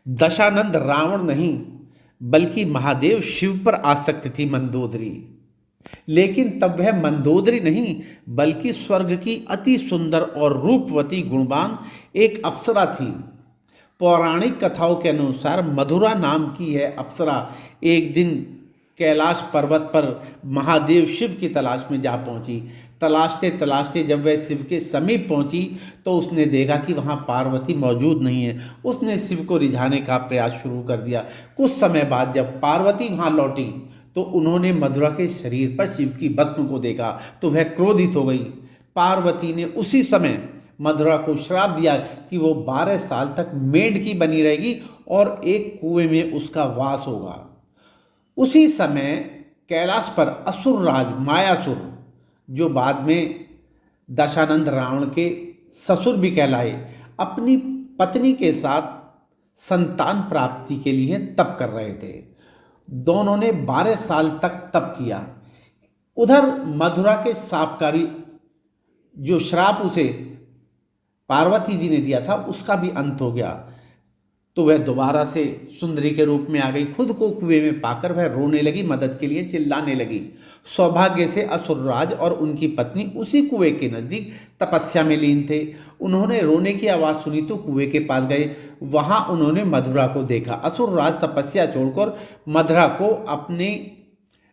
दशानंद रावण नहीं बल्कि महादेव शिव पर आसक्त थी मंदोदरी। लेकिन तब वह मंदोदरी नहीं बल्कि स्वर्ग की अति सुंदर और रूपवती गुणवान एक अप्सरा थी। पौराणिक कथाओं के अनुसार मधुरा नाम की यह अप्सरा एक दिन कैलाश पर्वत पर महादेव शिव की तलाश में जा पहुंची। तलाशते तलाशते जब वह शिव के समीप पहुंची तो उसने देखा कि वहां पार्वती मौजूद नहीं है। उसने शिव को रिझाने का प्रयास शुरू कर दिया। कुछ समय बाद जब पार्वती वहां लौटी तो उन्होंने मधुरा के शरीर पर शिव की भस्म को देखा तो वह क्रोधित हो गई। पार्वती ने उसी समय मधुरा को श्राप दिया कि वो 12 साल तक मेंढकी बनी रहेगी और एक कुएं में उसका वास होगा। उसी समय कैलाश पर असुरराज मायासुर, जो बाद में दशानंद रावण के ससुर भी कहलाए, अपनी पत्नी के साथ संतान प्राप्ति के लिए तप कर रहे थे। दोनों ने 12 साल तक तप किया। उधर मधुरा के साप का भी, जो श्राप उसे पार्वती जी ने दिया था, उसका भी अंत हो गया। तो वह दोबारा से सुंदरी के रूप में आ गई। खुद को कुएं में पाकर वह रोने लगी, मदद के लिए चिल्लाने लगी। सौभाग्य से असुरराज और उनकी पत्नी उसी कुएं के नज़दीक तपस्या में लीन थे। उन्होंने रोने की आवाज़ सुनी तो कुएं के पास गए। वहां उन्होंने मधुरा को देखा। असुरराज तपस्या छोड़कर मधुरा को अपने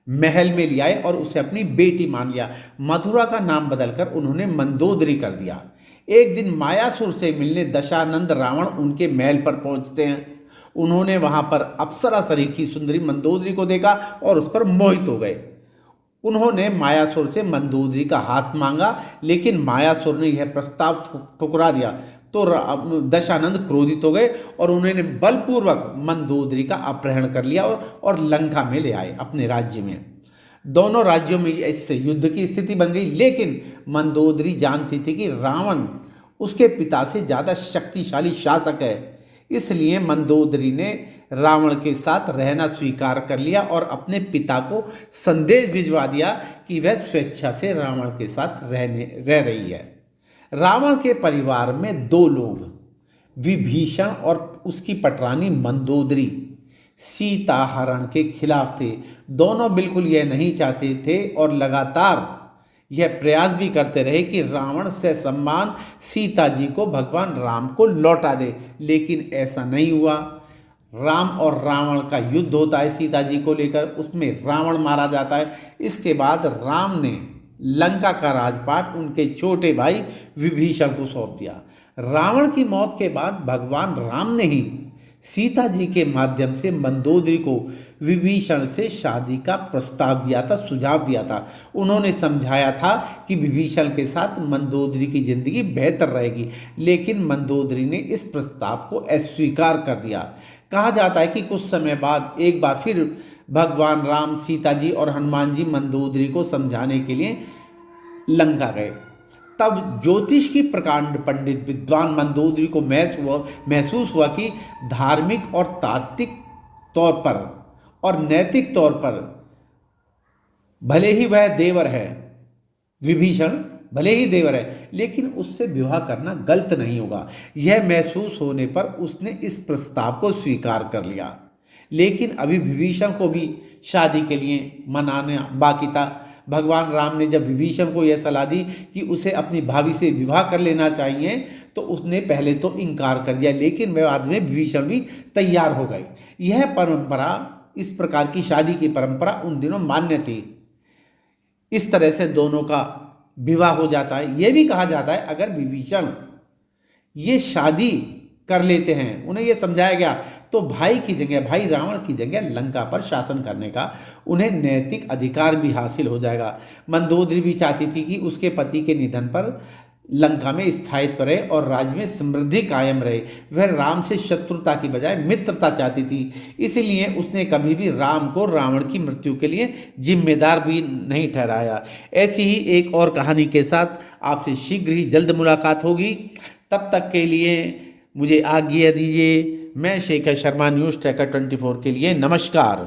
महल में ले आए और उसे अपनी बेटी मान लिया। मधुरा का नाम बदलकर उन्होंने मंदोदरी कर दिया। एक दिन मायासुर से मिलने दशानंद रावण उनके महल पर पहुंचते हैं। उन्होंने वहां पर अप्सरा सरीखी सुंदरी मंदोदरी को देखा और उस पर मोहित हो गए। उन्होंने मायासुर से मंदोदरी का हाथ मांगा, लेकिन मायासुर ने यह प्रस्ताव ठुकरा दिया तो दशानंद क्रोधित हो गए और उन्होंने बलपूर्वक मंदोदरी का अपहरण कर लिया और लंका में ले आए अपने राज्य में। दोनों राज्यों में इससे युद्ध की स्थिति बन गई। लेकिन मंदोदरी जानती थी कि रावण उसके पिता से ज़्यादा शक्तिशाली शासक है, इसलिए मंदोदरी ने रावण के साथ रहना स्वीकार कर लिया और अपने पिता को संदेश भिजवा दिया कि वह स्वेच्छा से रावण के साथ रह रही है। रावण के परिवार में 2 लोग, विभीषण और उसकी पटरानी मंदोदरी, सीता हरण के खिलाफ थे। दोनों बिल्कुल यह नहीं चाहते थे और लगातार यह प्रयास भी करते रहे कि रावण से सम्मान सीता जी को भगवान राम को लौटा दे, लेकिन ऐसा नहीं हुआ। राम और रावण का युद्ध होता है सीता जी को लेकर, उसमें रावण मारा जाता है। इसके बाद राम ने लंका का राजपाट उनके छोटे भाई विभीषण को सौंप दिया। रावण की मौत के बाद भगवान राम ने ही सीता जी के माध्यम से मंदोदरी को विभीषण से शादी का प्रस्ताव दिया था, सुझाव दिया था। उन्होंने समझाया था कि विभीषण के साथ मंदोदरी की जिंदगी बेहतर रहेगी, लेकिन मंदोदरी ने इस प्रस्ताव को अस्वीकार कर दिया। कहा जाता है कि कुछ समय बाद एक बार फिर भगवान राम, सीता जी और हनुमान जी मंदोदरी को समझाने के लिए लंका गए। तब ज्योतिष की प्रकांड पंडित विद्वान मंदोदरी को महसूस हुआ कि धार्मिक और तात्विक तौर पर और नैतिक तौर पर भले ही वह देवर है, विभीषण भले ही देवर है, लेकिन उससे विवाह करना गलत नहीं होगा। यह महसूस होने पर उसने इस प्रस्ताव को स्वीकार कर लिया। लेकिन अभी विभीषण को भी शादी के लिए मनाना बाकी था। भगवान राम ने जब विभीषण को यह सलाह दी कि उसे अपनी भाभी से विवाह कर लेना चाहिए तो उसने पहले तो इनकार कर दिया, लेकिन बाद में विभीषण भी तैयार हो गए। यह परंपरा, इस प्रकार की शादी की परंपरा उन दिनों मान्य थी। इस तरह से दोनों का विवाह हो जाता है। यह भी कहा जाता है अगर विभीषण ये शादी कर लेते हैं, उन्हें यह समझाया गया, तो भाई रावण की जगह लंका पर शासन करने का उन्हें नैतिक अधिकार भी हासिल हो जाएगा। मंदोदरी भी चाहती थी कि उसके पति के निधन पर लंका में स्थायित्व रहे और राज्य में समृद्धि कायम रहे। वह राम से शत्रुता की बजाय मित्रता चाहती थी, इसलिए उसने कभी भी राम को रावण की मृत्यु के लिए जिम्मेदार भी नहीं ठहराया। ऐसी ही एक और कहानी के साथ आपसे शीघ्र ही जल्द मुलाकात होगी। तब तक के लिए मुझे आज्ञा दीजिए। मैं शेखर शर्मा, न्यूज़ ट्रैकर 24 के लिए नमस्कार।